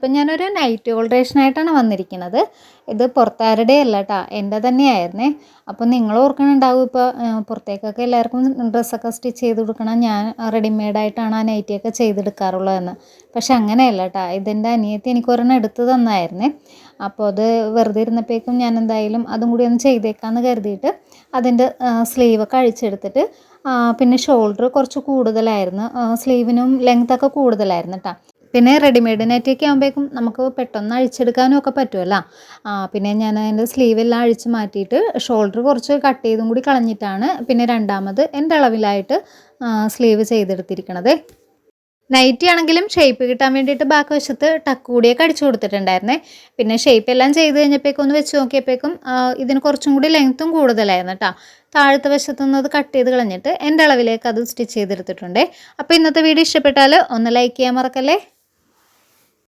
ഇപ്പം ഞാനൊരു നൈറ്റ് ഓൾട്രേഷനായിട്ടാണ് വന്നിരിക്കുന്നത്. ഇത് പുറത്താരുടെ അല്ല കേട്ടോ, എൻ്റെ തന്നെയായിരുന്നേ. അപ്പോൾ നിങ്ങൾ ഓർക്കണുണ്ടാവും ഇപ്പോൾ പുറത്തേക്കൊക്കെ എല്ലാവർക്കും ഡ്രസ്സൊക്കെ സ്റ്റിച്ച് ചെയ്ത് കൊടുക്കണം, ഞാൻ റെഡിമെയ്ഡായിട്ടാണ് ആ നൈറ്റിയൊക്കെ ചെയ്തെടുക്കാറുള്ളതെന്ന്. പക്ഷെ അങ്ങനെയല്ല കേട്ടോ, ഇതിൻ്റെ അനിയത്തി എനിക്കൊരെണ്ണം എടുത്ത് തന്നായിരുന്നേ. അപ്പോൾ അത് വെറുതെ ഇരുന്നപ്പോഴേക്കും ഞാൻ എന്തായാലും അതും കൂടി ഒന്ന് ചെയ്തേക്കാമെന്ന് കരുതിയിട്ട് അതിൻ്റെ സ്ലീവൊക്കെ അഴിച്ചെടുത്തിട്ട് പിന്നെ ഷോൾഡർ കുറച്ച് കൂടുതലായിരുന്നു, സ്ലീവിനും ലെങ്ത്തൊക്കെ കൂടുതലായിരുന്നു കേട്ടോ. പിന്നെ റെഡിമെയ്ഡ് നെറ്റൊക്കെ ആകുമ്പോഴേക്കും നമുക്ക് പെട്ടെന്ന് അഴിച്ചെടുക്കാനും ഒക്കെ പറ്റുമല്ലോ. പിന്നെ ഞാൻ അതിൻ്റെ സ്ലീവെല്ലാം അഴിച്ച് മാറ്റിയിട്ട് ഷോൾഡർ കുറച്ച് കട്ട് ചെയ്തും കൂടി കളഞ്ഞിട്ടാണ് പിന്നെ രണ്ടാമത് എൻ്റെ അളവിലായിട്ട് സ്ലീവ് ചെയ്തെടുത്തിരിക്കണത്. നൈറ്റി ആണെങ്കിലും ഷേപ്പ് കിട്ടാൻ വേണ്ടിയിട്ട് ബാക്ക് വശത്ത് ടക്ക് കൂടിയൊക്കെ അടിച്ചു കൊടുത്തിട്ടുണ്ടായിരുന്നേ. പിന്നെ ഷേപ്പ് എല്ലാം ചെയ്ത് കഴിഞ്ഞപ്പോഴേക്കും ഒന്ന് വെച്ച് നോക്കിയപ്പോഴേക്കും ഇതിന് കുറച്ചും കൂടി ലെങ്ത്തും കൂടുതലായിരുന്നു കേട്ടോ. താഴത്തെ വശത്തുനിന്ന് അത് കട്ട് ചെയ്ത് കളഞ്ഞിട്ട് എൻ്റെ അളവിലേക്ക് അത് സ്റ്റിച്ച് ചെയ്തെടുത്തിട്ടുണ്ട്. അപ്പോൾ ഇന്നത്തെ വീഡിയോ ഇഷ്ടപ്പെട്ടാൽ ഒന്ന് ലൈക്ക് ചെയ്യാൻ മറക്കല്ലേ.